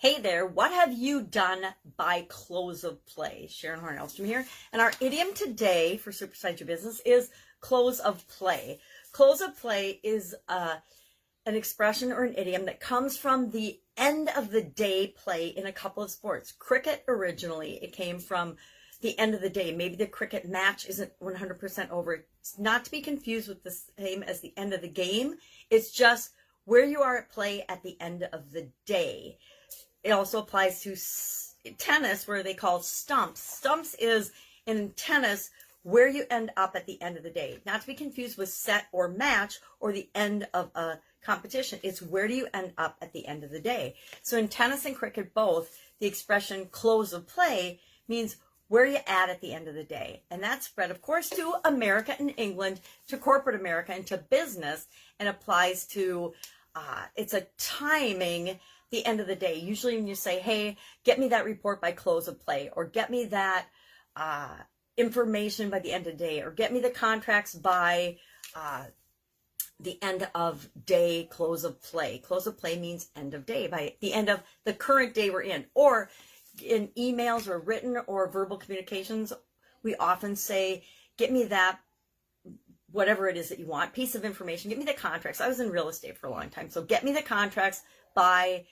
Hey there, what have you done by close of play? Sharon Horne-Ellstrom here, and our idiom today for Supersize Your Business is close of play. Close of play is an expression or an idiom that comes from the end of the day play in a couple of sports. Cricket originally, it came from the end of the day. Maybe the cricket match isn't 100% over. It's not to be confused with the same as the end of the game. It's just where you are at play at the end of the day. It also applies to tennis, where they call stumps. Stumps is in tennis where you end up at the end of the day. Not to be confused with set or match or the end of a competition. It's where do you end up at the end of the day. So in tennis and cricket both, the expression close of play means where you at the end of the day. And that's spread, of course, to America and England, to corporate America, and to business, and applies to, it's a timing the end of the day. Usually when you say, hey, get me that report by close of play, or get me that information by the end of the day, or get me the contracts by the end of day close of play. Close of play means end of day, by the end of the current day we're in. Or in emails or written or verbal communications, we often say, get me that whatever it is that you want, piece of information, get me the contracts. I was in real estate for a long time, so get me the contracts by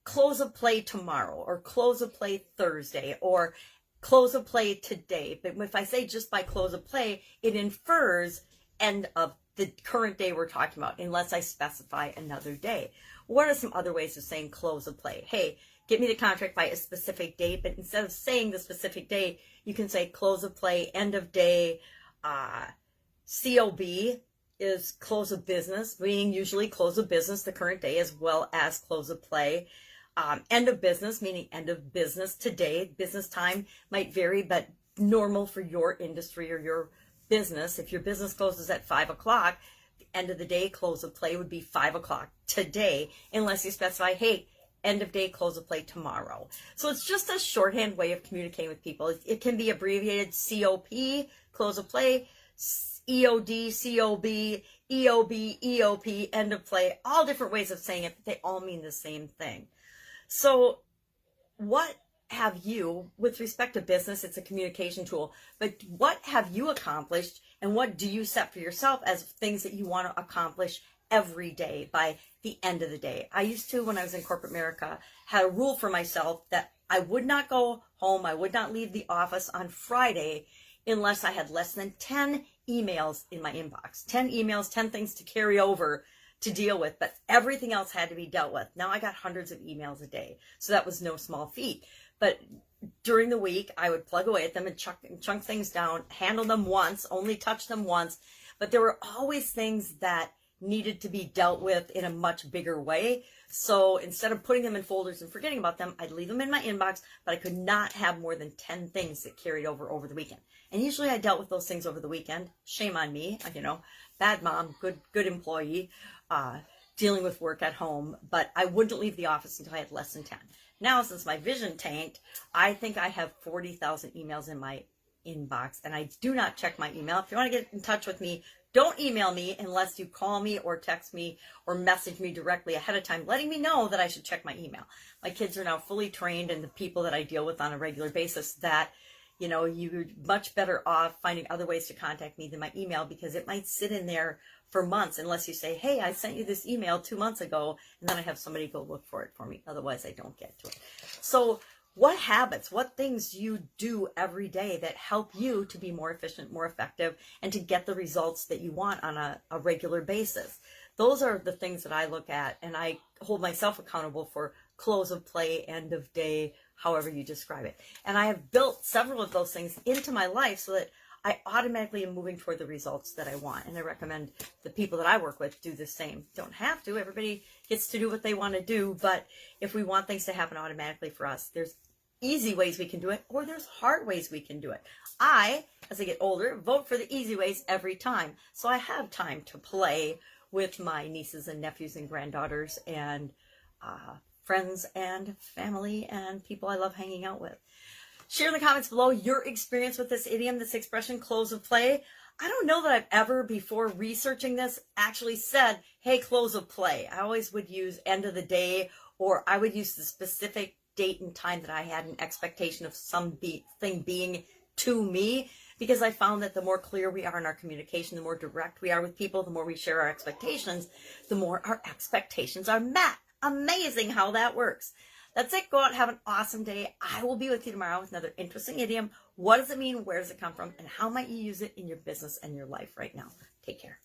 close of play tomorrow, or close of play Thursday, or close of play today. But if I say just by close of play, it infers end of the current day we're talking about, unless I specify another day. What are some other ways of saying close of play? Hey, get me the contract by a specific date, but instead of saying the specific day, you can say close of play, end of day. COB is close of business, meaning usually close of business the current day, as well as close of play. End of business, meaning end of business today. Business time might vary, but normal for your industry or your business. If your business closes at 5 o'clock, the end of the day close of play would be 5 o'clock today, unless you specify, hey, end of day close of play tomorrow. So it's just a shorthand way of communicating with people. It can be abbreviated COP, close of play, EOD, COB, EOB, EOP, end of play, all different ways of saying it, but they all mean the same thing. So what have you, with respect to business, it's a communication tool, but what have you accomplished, and what do you set for yourself as things that you want to accomplish every day by the end of the day? I used to, when I was in corporate America, had a rule for myself that I would not go home, I would not leave the office on Friday unless I had less than 10 emails in my inbox. 10 emails, 10 things to carry over to deal with, but everything else had to be dealt with. Now I got hundreds of emails a day, so that was no small feat. But during the week, I would plug away at them and chunk things down, handle them once, only touch them once, but there were always things that needed to be dealt with in a much bigger way. So instead of putting them in folders and forgetting about them, I'd leave them in my inbox, but I could not have more than 10 things that carried over the weekend. And usually I dealt with those things over the weekend. Shame on me, you know, bad mom, good employee, dealing with work at home, but I wouldn't leave the office until I had less than 10. Now, since my vision tanked, I think I have 40,000 emails in my inbox, and I do not check my email. If you want to get in touch with me, don't email me unless you call me or text me or message me directly ahead of time, letting me know that I should check my email. My kids are now fully trained, and the people that I deal with on a regular basis, that, you know, you're much better off finding other ways to contact me than my email, because it might sit in there for months unless you say, hey, I sent you this email 2 months ago, and then I have somebody go look for it for me. Otherwise, I don't get to it. So what habits, what things you do every day that help you to be more efficient, more effective, and to get the results that you want on a regular basis? Those are the things that I look at, and I hold myself accountable for close of play, end of day, however you describe it. And I have built several of those things into my life so that I automatically am moving toward the results that I want. And I recommend the people that I work with do the same. Don't have to. Everybody gets to do what they want to do. But if we want things to happen automatically for us, there's easy ways we can do it, or there's hard ways we can do it. I, as I get older, vote for the easy ways every time. So I have time to play with my nieces and nephews and granddaughters and friends and family and people I love hanging out with. Share in the comments below your experience with this idiom, this expression, close of play. I don't know that I've ever, before researching this, actually said, hey, close of play. I always would use end of the day or I would use the specific date and time that I had an expectation of thing being to me, because I found that the more clear we are in our communication, the more direct we are with people, the more we share our expectations, the more our expectations are met. Amazing how that works. That's it. Go out and have an awesome day. I will be with you tomorrow with another interesting idiom. What does it mean? Where does it come from? And how might you use it in your business and your life right now? Take care.